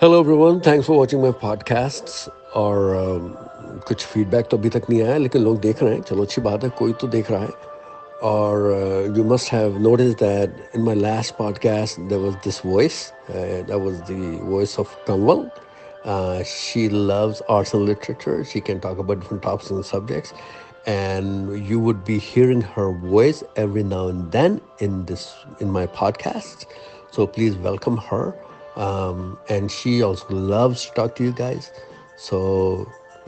Hello everyone, thanks for watching my podcasts. اور کچھ feed back تو ابھی تک نہیں آیا، لیکن لوگ دیکھ رہے ہیں. چلو اچھی بات ہے، کوئی تو دیکھ رہا ہے. اور you must have notice that in my last podcast there was this voice, that was the voice of Kanwal. She loves arts and literature. She can talk about different topics and subjects, and you would be hearing her voice every now and then in my podcast. So please welcome her. And she also loves to talk to you guys. So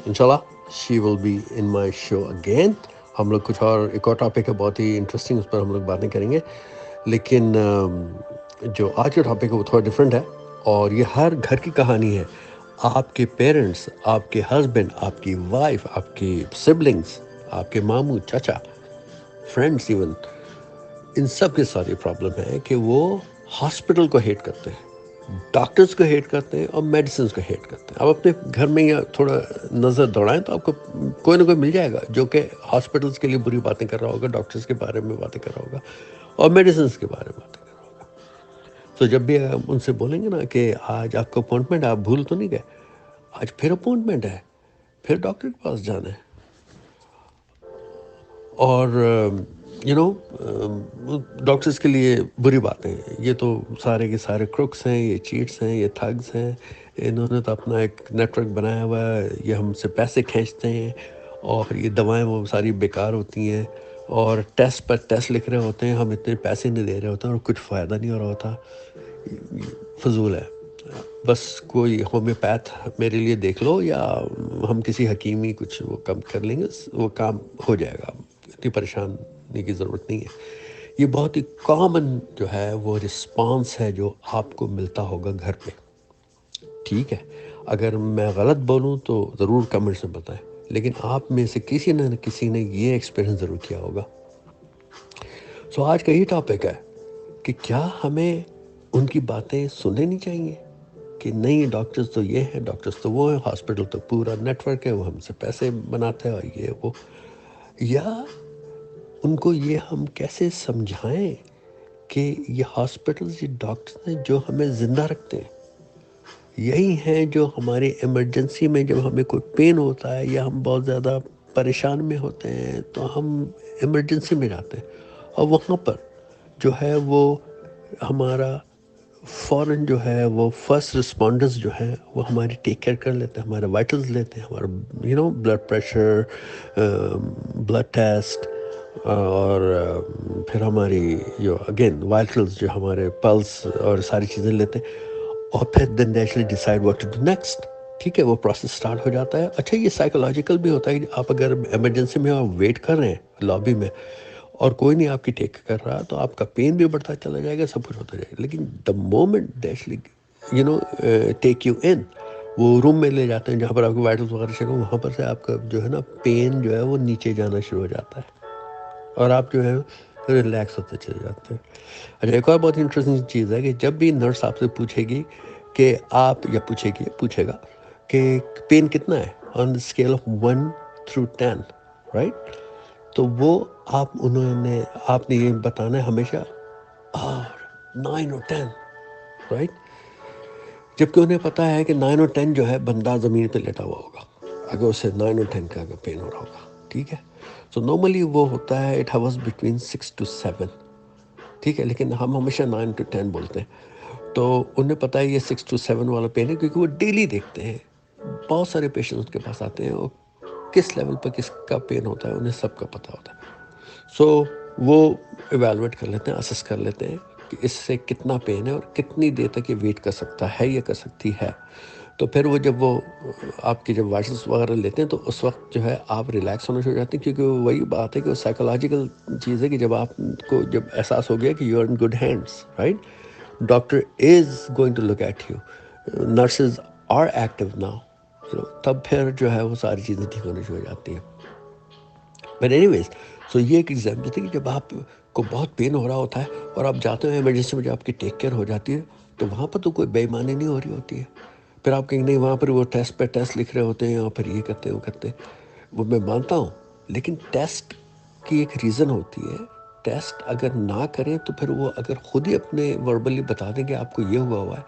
inshallah, she will be in my show again. ہم لوگ کچھ اور ایک اور topic ہے بہت ہی interesting, اس پر ہم لوگ باتیں کریں گے. لیکن جو آج کا ٹاپک ہے وہ تھوڑا ڈفرینٹ ہے، اور یہ ہر گھر کی کہانی ہے. آپ کے پیرنٹس، آپ کے ہسبینڈ، آپ کی وائف، آپ کی سبلنگس، آپ کے ماموں، چچا، فرینڈس، ایون ان سب کے ساتھ یہ پرابلم ہے کہ وہ ہاسپٹل کو ہیٹ کرتے ہیں، ڈاکٹرز کو ہیٹ کرتے ہیں، اور میڈیسنز کو ہیٹ کرتے ہیں. آپ اپنے گھر میں یا تھوڑا نظر دوڑائیں تو آپ کو کوئی نہ کوئی مل جائے گا جو کہ ہاسپٹلس کے لیے بری باتیں کر رہا ہوگا، ڈاکٹرز کے بارے میں باتیں کر رہا ہوگا، اور میڈیسنز کے بارے میں باتیں کر رہا ہوگا. تو جب بھی آپ ان سے بولیں گے نا کہ آج آپ کا اپوائنٹمنٹ، آپ بھول تو نہیں گئے، آج پھر اپوائنٹمنٹ ہے، پھر ڈاکٹر کے پاس جانا ہے. اور ڈاکٹرز کے لیے بری باتیں ہیں، یہ تو سارے کے سارے کرکس ہیں، یہ چیٹس ہیں، یہ تھگز ہیں. انہوں نے تو اپنا ایک نیٹ ورک بنایا ہوا ہے، یہ ہم سے پیسے کھینچتے ہیں، اور یہ دوائیں وہ ساری بیکار ہوتی ہیں، اور ٹیسٹ پر ٹیسٹ لکھ رہے ہوتے ہیں، ہم اتنے پیسے نہیں دے رہے ہوتے ہیں، اور کچھ فائدہ نہیں ہو رہا ہوتا. فضول ہے. بس کوئی ہومیوپیتھ میرے لیے دیکھ لو، یا ہم کسی حکیمی کچھ وہ کم کر لیں گے، وہ کام ہو جائے گا، اتنی پریشان ہونے کی ضرورت نہیں ہے. یہ بہت ہی کامن جو ہے وہ رسپانس ہے جو آپ کو ملتا ہوگا گھر پہ. ٹھیک ہے، اگر میں غلط بولوں تو ضرور کمنٹس میں بتائیں، لیکن آپ میں سے کسی نہ کسی نے یہ ایکسپیرینس ضرور کیا ہوگا. سو آج کا یہ ٹاپک ہے کہ کیا ہمیں ان کی باتیں سن لینی چاہیے کہ نہیں، ڈاکٹرز تو یہ ہیں، ڈاکٹرز تو وہ ہیں، ہاسپٹل تو پورا نیٹ ورک ہے، وہ ہم سے پیسے بناتے ہیں، اور یہ وہ. یا ان کو یہ ہم کیسے سمجھائیں کہ یہ ہاسپٹلز، یہ ڈاکٹرز ہیں جو ہمیں زندہ رکھتے ہیں، یہی ہیں جو ہمارے ایمرجنسی میں جب ہمیں کوئی پین ہوتا ہے یا ہم بہت زیادہ پریشان میں ہوتے ہیں تو ہم ایمرجنسی میں جاتے ہیں، اور وہاں پر جو ہے وہ ہمارا فوراً جو ہے وہ فرسٹ رسپونڈرز جو ہیں وہ ہماری ٹیک کیئر کر لیتے ہیں، ہمارے وائٹلز لیتے ہیں، ہمارا بلڈ پریشر، بلڈ ٹیسٹ، اور پھر ہماری جو اگین وائٹلز جو ہمارے پلس اور ساری چیزیں لیتے ہیں، اور پھر then they actually decide what to do next. ٹھیک ہے، وہ پروسیس سٹارٹ ہو جاتا ہے. اچھا، یہ سائیکولوجیکل بھی ہوتا ہے کہ آپ اگر ایمرجنسی میں آپ ویٹ کر رہے ہیں لابی میں، اور کوئی نہیں آپ کی ٹیک کر رہا، تو آپ کا پین بھی بڑھتا چلا جائے گا، سب کچھ ہوتا جائے گا. لیکن the moment they actually take you ان، وہ روم میں لے جاتے ہیں جہاں پر آپ کے وائٹلس وغیرہ چیک ہوں، وہاں پر سے آپ کا جو ہے نا پین جو ہے وہ نیچے جانا شروع ہو جاتا ہے، اور آپ جو ہے ریلیکس ہوتے چلے جاتے ہیں. اچھا، ایک اور بہت انٹرسٹنگ چیز ہے کہ جب بھی نرس آپ سے پوچھے گی کہ آپ، یا پوچھے گا کہ پین کتنا ہے on the scale of 1 through 10، right? تو وہ آپ نے یہ بتانا ہے ہمیشہ، اور 9 or 10، رائٹ؟ جبکہ انہیں پتہ ہے کہ 9 اور 10 جو ہے بندہ زمین پہ لیٹا ہوا ہوگا اگر اسے 9 اور 10 کا اگر پین ہو رہا ہوگا. ٹھیک ہے، سو نارملی وہ ہوتا ہے اٹ ہیوز بٹوین 6 to 7. ٹھیک ہے، لیکن ہم ہمیشہ 9 to 10 بولتے ہیں. تو انہیں پتہ ہے یہ 6 to 7 والا پین ہے، کیونکہ وہ ڈیلی دیکھتے ہیں. بہت سارے پیشنٹ ان کے پاس آتے ہیں، اور کس لیول پر کس کا پین ہوتا ہے انہیں سب کا پتہ ہوتا ہے. سو وہ ایویلویٹ کر لیتے ہیں، اسس کر لیتے ہیں کہ اس سے کتنا پین ہے اور کتنی دیر تک یہ ویٹ کر سکتا ہے یا کر سکتی ہے. تو پھر وہ جب وہ آپ کی جب وائٹلس وغیرہ لیتے ہیں تو اس وقت جو ہے آپ ریلیکس ہونا شروع ہو جاتے ہیں، کیونکہ وہی بات ہے کہ وہ سائیکولوجیکل چیز ہے کہ جب آپ کو جب احساس ہو گیا کہ you are in good hands, right, doctor is going to look at you, nurses are active now, تب پھر جو ہے وہ ساری چیزیں ٹھیک ہونی شروع ہو جاتی ہیں. بٹ اینی ویز، سو یہ ایک ایگزامپل تھی کہ جب آپ کو بہت پین ہو رہا ہوتا ہے اور آپ جاتے ہیں ایمرجنسی میں، جب آپ کی ٹیک کیئر ہو جاتی ہے تو وہاں پر تو کوئی بے ایمانی نہیں ہو رہی ہوتی ہے. پھر آپ کہیں نہیں، وہاں پر وہ ٹیسٹ پہ ٹیسٹ لکھ رہے ہوتے ہیں، اور پھر یہ کرتے ہیں وہ کرتے ہیں. وہ میں مانتا ہوں، لیکن ٹیسٹ کی ایک ریزن ہوتی ہے. ٹیسٹ اگر نہ کریں تو پھر وہ اگر خود ہی اپنے وربلی بتا دیں کہ آپ کو یہ ہوا ہے،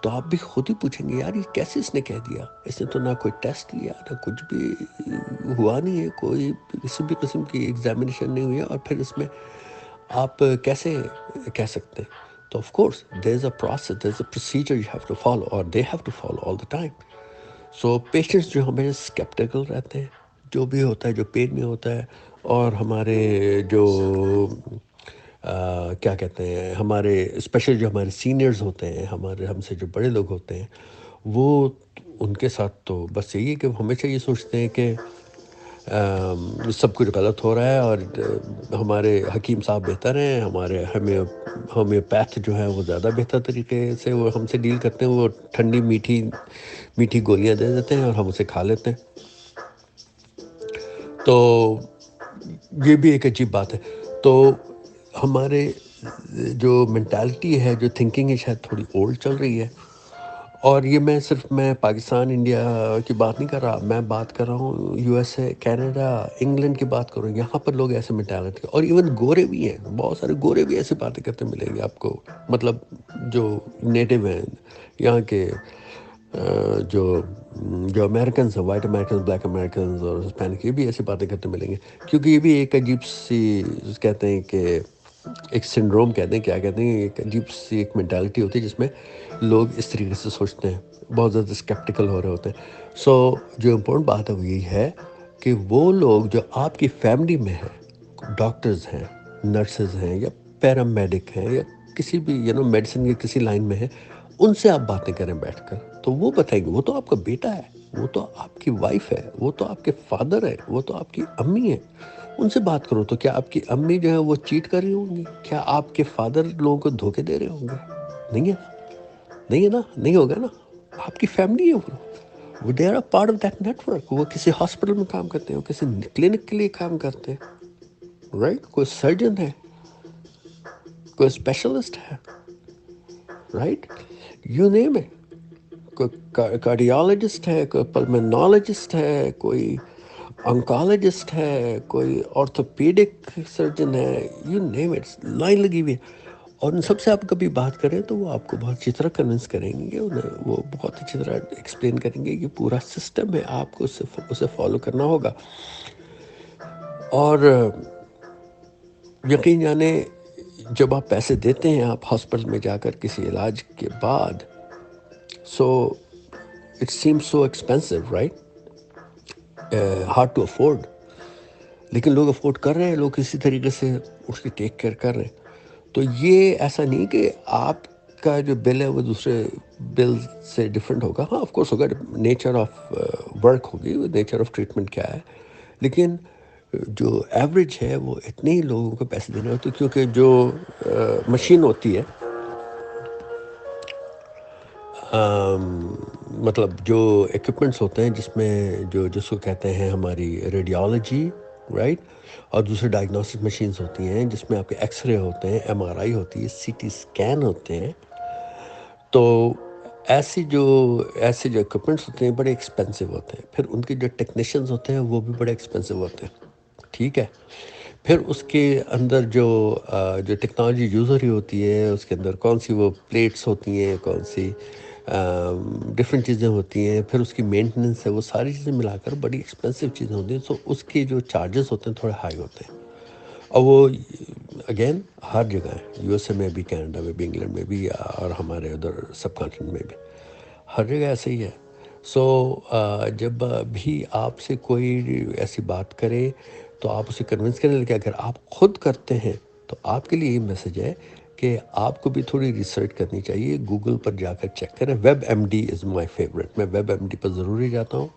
تو آپ بھی خود ہی پوچھیں گے یار یہ کیسے اس نے کہہ دیا، اس نے تو نہ کوئی ٹیسٹ لیا، نہ کچھ بھی ہوا نہیں ہے، کوئی کسی بھی قسم کی ایگزامینیشن نہیں ہوئی ہے، اور پھر اس میں آپ کیسے کہہ سکتے ہیں؟ تو of course there is a process, there is a procedure you have to follow, اور they have to follow all the time. So patients جو ہمیں اسکیپٹیکل رہتے ہیں، جو بھی ہوتا ہے، جو پین میں ہوتا ہے، اور ہمارے جو کیا کہتے ہیں، ہمارے اسپیشل جو ہمارے سینئرز ہوتے ہیں، ہمارے ہم سے جو بڑے لوگ ہوتے ہیں، وہ ان کے ساتھ تو بس یہی ہے کہ وہ ہمیشہ یہ سوچتے ہیں کہ سب کچھ غلط ہو رہا ہے، اور ہمارے حکیم صاحب بہتر ہیں، ہمارے ہومیوپیتھ جو ہیں وہ زیادہ بہتر طریقے سے وہ ہم سے ڈیل کرتے ہیں، وہ ٹھنڈی میٹھی میٹھی گولیاں دے دیتے ہیں اور ہم اسے کھا لیتے ہیں. تو یہ بھی ایک عجیب بات ہے. تو ہمارے جو مینٹالٹی ہے، جو تھنکنگ ہے، شاید تھوڑی اولڈ چل رہی ہے. اور یہ میں پاکستان انڈیا کی بات نہیں کر رہا، میں بات کر رہا ہوں U S A, Canada, England کی بات کر رہا ہوں. یہاں پر لوگ ایسے مینٹالٹی، اور ایون گورے بھی ہیں، بہت سارے گورے بھی ایسی باتیں کرتے ملیں گے آپ کو، مطلب جو نیٹو ہیں یہاں کے، جو جو امریکنز ہیں، وائٹ امریکنز، بلیک امریکنز اور ہسپینک، یہ بھی ایسی باتیں کرتے ملیں گے. کیونکہ یہ بھی ایک عجیب سی کہتے ہیں کہ ایک سنڈروم کہتے ہیں، کیا کہتے ہیں، ایک عجیب سی ایک مینٹالٹی ہوتی ہے جس میں لوگ اس طریقے سے سوچتے ہیں، بہت زیادہ اسکیپٹیکل ہو رہے ہوتے ہیں. سو جو امپورٹنٹ بات ہے وہ یہی ہے کہ وہ لوگ جو آپ کی فیملی میں ہیں، ڈاکٹرز ہیں، نرسز ہیں، یا پیرامیڈک ہیں، یا کسی بھی میڈیسن کی کسی لائن میں ہیں، ان سے آپ باتیں کریں بیٹھ کر، تو وہ بتائیں گے. وہ تو آپ کا بیٹا ہے، وہ تو آپ کی وائف ہے، وہ تو آپ کے فادر ہے، وہ تو آپ کی امی ہے. ان سے بات کرو. تو کیا آپ کی امی جو ہے وہ چیٹ کر رہی ہوں گی؟ کیا آپ کے فادر لوگوں کو دھوکے دے رہے ہوں گے؟ نہیں ہے، نہیں ہے نا، نہیں ہوگا نا. آپ کی فیملی ہے وہ they are part of that network. وہ کسی ہاسپٹل میں کام کرتے ہیں، وہ کسی کلینک کے لیے کام کرتے ہیں، رائٹ. کوئی سرجن ہے، کوئی اسپیشلسٹ ہے، رائٹ، یو نیم اٹ. کوئی کارڈیالوجسٹ ہے، کوئی پلمنالوجسٹ ہے، کوئی انکالوجسٹ ہے، کوئی آرتھوپیڈک سرجن ہے، یو نیم اٹ، لائن لگی ہوئی ہے. اور ان سب سے آپ کبھی بات کریں تو وہ آپ کو بہت اچھی طرح کنونس کریں گے، وہ بہت اچھی طرح ایکسپلین کریں گے کہ پورا سسٹم ہے، آپ کو اسے فالو کرنا ہوگا. اور یقین جانے جب آپ پیسے دیتے ہیں، آپ ہاسپٹل میں جا کر کسی علاج کے بعد، so it seems so expensive, right, hard to afford. لیکن لوگ افورڈ کر رہے ہیں، لوگ کسی طریقے سے اس کی ٹیک کیئر کر رہے ہیں. تو یہ ایسا نہیں کہ آپ کا جو بل ہے وہ دوسرے بل سے ڈفرینٹ ہوگا. ہاں آف کورس ہوگا، نیچر آف ورک ہوگی، نیچر آف ٹریٹمنٹ کیا ہے. لیکن جو ایوریج ہے وہ اتنے ہی لوگوں کو پیسے دینے ہوتے، کیونکہ جو مشین ہوتی ہے، مطلب جو ایکوپمنٹس ہوتے ہیں جس میں جس کو کہتے ہیں ہماری ریڈیالوجی، رائٹ، اور دوسرے ڈائگنوسٹک مشینز ہوتی ہیں جس میں آپ کے ایکس رے ہوتے ہیں، ایم آر آئی ہوتی ہے، سی ٹی اسکین ہوتے ہیں. تو ایسے جو ایکوپمنٹس ہوتے ہیں بڑے ایکسپینسو ہوتے ہیں. پھر ان کے جو ٹیکنیشینز ہوتے ہیں وہ بھی بڑے ایکسپینسو ہوتے ہیں، ٹھیک ہے. پھر اس کے اندر جو ٹیکنالوجی یوز ہو رہی ہوتی ہے، اس کے اندر کون سی وہ پلیٹس ہوتی ہیں، کون سی ڈفرینٹ چیزیں ہوتی ہیں، پھر اس کی مینٹننس ہے، وہ ساری چیزیں ملا کر بڑی ایکسپینسو چیزیں ہوتی ہیں. سو اس کے جو چارجز ہوتے ہیں تھوڑے ہائی ہوتے ہیں. اور وہ اگین ہر جگہ ہے، یو ایس اے میں بھی، کینیڈا میں بھی، انگلینڈ میں بھی، اور ہمارے ادھر سب کانٹیننٹ میں بھی، ہر جگہ ایسے ہی ہے. سو جب بھی آپ سے کوئی ایسی بات کرے تو آپ اسے کنونس کریں. لیکن اگر آپ خود کرتے ہیں تو آپ کے لیے یہ میسج ہے کہ آپ کو بھی تھوڑی ریسرچ کرنی چاہیے. گوگل پر جا کر چیک کریں. Web M D is my favourite. میں ویب ایم ڈی پر ضروری جاتا ہوں،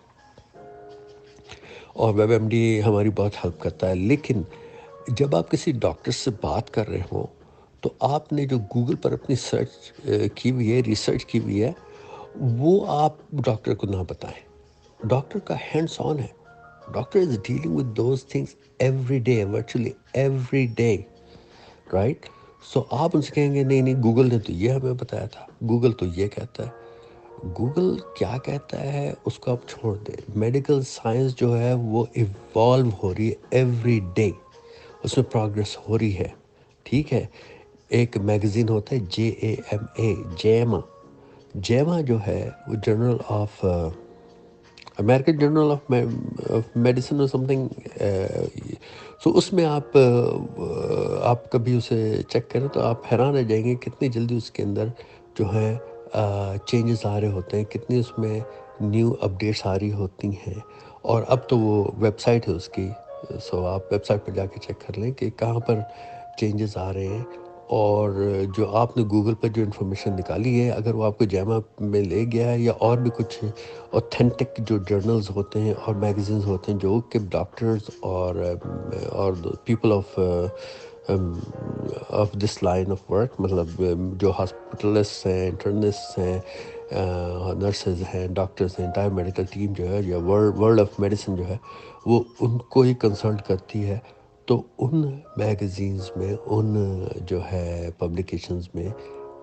اور ویب ایم ڈی ہماری بہت ہیلپ کرتا ہے. لیکن جب آپ کسی ڈاکٹر سے بات کر رہے ہوں تو آپ نے جو گوگل پر اپنی سرچ کی ہوئی ہے، ریسرچ کی ہوئی ہے، وہ آپ ڈاکٹر کو نہ بتائیں. ڈاکٹر کا ہینڈس آن ہے. Doctor is dealing with those things every day, virtually every day, right. So آپ ان سے کہیں گے نہیں نہیں گوگل نے تو یہ ہمیں بتایا تھا، گوگل تو یہ کہتا ہے. گوگل کیا کہتا ہے اس کو آپ چھوڑ دیں. میڈیکل سائنس جو ہے وہ ایوالو ہو رہی ہے ایوری ڈے، اس میں پروگریس ہو رہی ہے، ٹھیک ہے. ایک میگزین ہوتا ہے JAMA، JAMA جو ہے وہ journal of American journal of medicine اور سم تھنگ. سو اس میں آپ کبھی اسے چیک کریں تو آپ حیران رہ جائیں گے کتنی جلدی اس کے اندر جو ہے چینجز آ رہے ہوتے ہیں، کتنی اس میں نیو اپڈیٹس آ رہی ہوتی ہیں. اور اب تو وہ ویب سائٹ ہے اس کی، سو آپ ویب سائٹ پہ جا کے چیک کر لیں کہ کہاں پر چینجز آ رہے ہیں. اور جو آپ نے گوگل پر جو انفارمیشن نکالی ہے، اگر وہ آپ کو JAMA میں لے گیا ہے یا اور بھی کچھ اوتھینٹک جو جرنلز ہوتے ہیں اور میگزینز ہوتے ہیں جو کہ ڈاکٹرز اور people of this line of work, مطلب جو ہاسپٹلسٹ ہیں، انٹرنسٹ ہیں، نرسز ہیں، ڈاکٹرز ہیں، انٹائر میڈیکل ٹیم جو ہے یا ورلڈ آف میڈیسن جو ہے وہ ان کو ہی کنسلٹ کرتی ہے. تو ان میگزینز میں، ان جو ہے پبلیکیشنز میں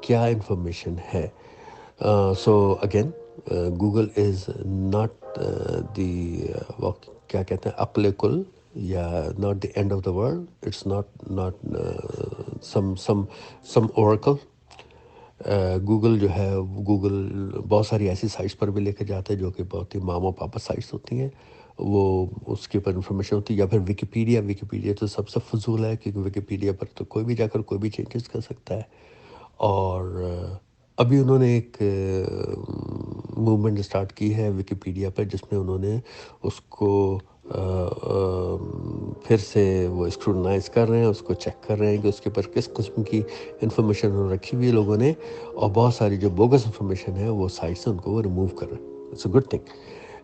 کیا انفارمیشن ہے. So again Google is not the کیا کہتے ہیں عقل کل، یا not the end of the world. It's not some oracle. Google جو ہے، گوگل بہت ساری ایسی سائٹس پر بھی لے کے جاتا ہے جو کہ بہت ہی ماما پاپا سائٹس ہوتی ہیں، وہ اس کے اوپر انفارمیشن ہوتی ہے. یا پھر ویکیپیڈیا تو سب سے فضول ہے، کیونکہ ویکیپیڈیا پر تو کوئی بھی جا کر کوئی بھی چینجز کر سکتا ہے. اور ابھی انہوں نے ایک موومنٹ اسٹارٹ کی ہے ویکیپیڈیا پر، جس میں انہوں نے اس کو پھر سے وہ اسکروٹنائز کر رہے ہیں، اس کو چیک کر رہے ہیں کہ اس کے اوپر کس قسم کی انفارمیشن انہوں نے رکھی ہوئی ہے لوگوں نے، اور بہت ساری جو بوگس انفارمیشن ہے وہ سائٹ سے ان کو وہ ریموو کر رہے ہیں. It's a good thing.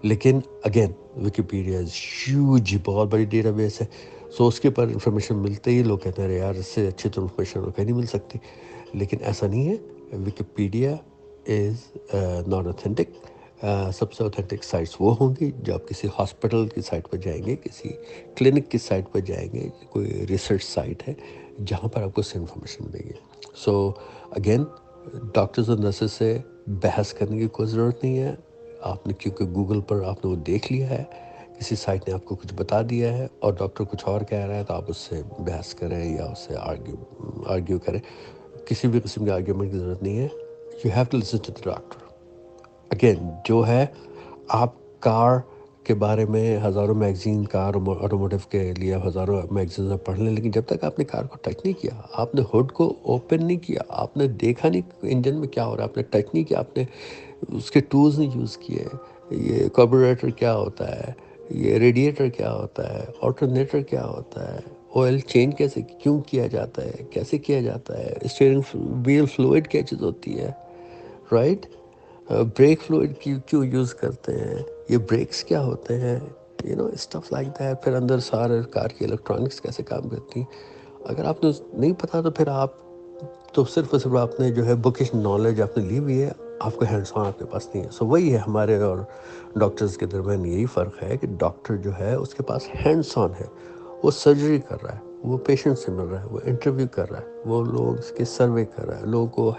لیکن اگین ویکیپیڈیا از ہیوج، بہت بڑی ڈیٹا بیس ہے. سو اس کے اوپر انفارمیشن ملتے ہی لوگ کہتے ہیں یار اس سے اچھی تو انفارمیشن کہیں نہیں مل سکتی. لیکن ایسا نہیں ہے. Wikipedia is not authentic. سب سے اوتھینٹک سائٹس وہ ہوں گی جو آپ کسی ہاسپٹل کی سائٹ پر جائیں گے، کسی کلینک کی سائٹ پر جائیں گے، کوئی ریسرچ سائٹ ہے جہاں پر آپ کو سے انفارمیشن ملے گی. سو اگین ڈاکٹرز اور نرسز سے بحث کرنے کی کوئی ضرورت نہیں ہے. آپ نے کیونکہ گوگل پر آپ نے وہ دیکھ لیا ہے، کسی سائٹ نے آپ کو کچھ بتا دیا ہے اور ڈاکٹر کچھ اور کہہ رہا ہے، تو آپ اس سے بحث کریں یا اس سے آرگیو کریں. کسی بھی قسم کے آرگیومنٹ کی ضرورت نہیں ہے. You have to listen to the doctor. Again جو ہے، آپ کار کے بارے میں ہزاروں میگزین، کار آٹوموٹیو کے لیے ہزاروں میگزین پڑھ لیں، لیکن جب تک آپ نے کار کو ٹچ نہیں کیا، آپ نے ہڈ کو اوپن نہیں کیا، آپ نے دیکھا نہیں انجن میں کیا ہو رہا ہے، آپ نے ٹچ نہیں کیا، آپ نے اس کے ٹولز نہیں یوز کیے، یہ کاربوریٹر کیا ہوتا ہے، یہ ریڈیٹر کیا ہوتا ہے، آلٹرنیٹر کیا ہوتا ہے، آئل چینج کیسے کیوں کیا جاتا ہے، کیسے کیا جاتا ہے، اسٹیئرنگ ویل فلوئڈ کیا چیز ہوتی ہے، رائٹ، بریک فلوئڈ کیوں یوز کرتے ہیں، یہ بریکس کیا ہوتے ہیں، اسٹف لائک دیٹ. پھر اندر سارے کار کی الیکٹرانکس کیسے کام کرتی ہیں. اگر آپ نے نہیں پتا تو پھر آپ تو صرف اور صرف آپ نے جو ہے بکش نالج آپ نے لی ہوئی ہے، آپ کو ہینڈس آن آپ کے پاس نہیں ہے. سو وہی ہے ہمارے اور ڈاکٹرز کے درمیان یہی فرق ہے کہ ڈاکٹر جو ہے اس کے پاس ہینڈس آن ہے، وہ سرجری کر رہا ہے، وہ پیشنٹ سے مل رہا ہے، وہ انٹرویو کر رہا ہے، وہ لوگ اس کے سروے کر رہا ہے، لوگوں کو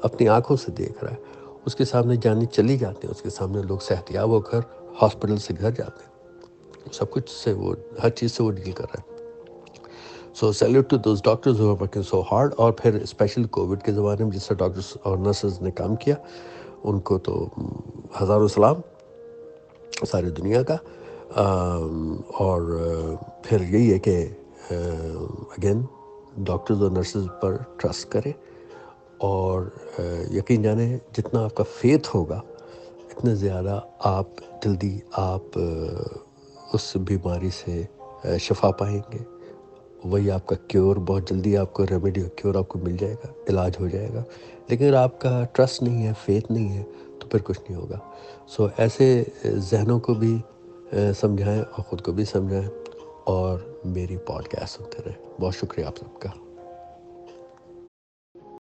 اپنی آنکھوں سے دیکھ رہا ہے، اس کے سامنے جانی چلی جاتی ہیں، اس کے سامنے لوگ صحتیاب ہو کر ہاسپٹل سے گھر جاتے ہیں. سب کچھ سے وہ ہر چیز سے وہ ڈیل کر رہا ہے. So salute to those doctors who are working so hard. اور پھر اسپیشلی کووڈ کے زمانے میں جس سے ڈاکٹرز اور نرسز نے کام کیا، ان کو تو ہزاروں سلام ساری دنیا کا. اور پھر یہی ہے کہ اگین ڈاکٹرز اور نرسز پر ٹرسٹ کریں، اور یقین جانیں جتنا آپ کا فیتھ ہوگا اتنے زیادہ آپ جلدی آپ اس بیماری سے شفا پائیں گے. وہی آپ کا کیور، بہت جلدی آپ کو ریمیڈی کیور آپ کو مل جائے گا، علاج ہو جائے گا. لیکن اگر آپ کا ٹرسٹ نہیں ہے، فیتھ نہیں ہے، تو پھر کچھ نہیں ہوگا. سو ایسے ذہنوں کو بھی سمجھائیں اور خود کو بھی سمجھائیں، اور میری پوڈ کاسٹ سنتے رہیں. بہت شکریہ آپ سب کا.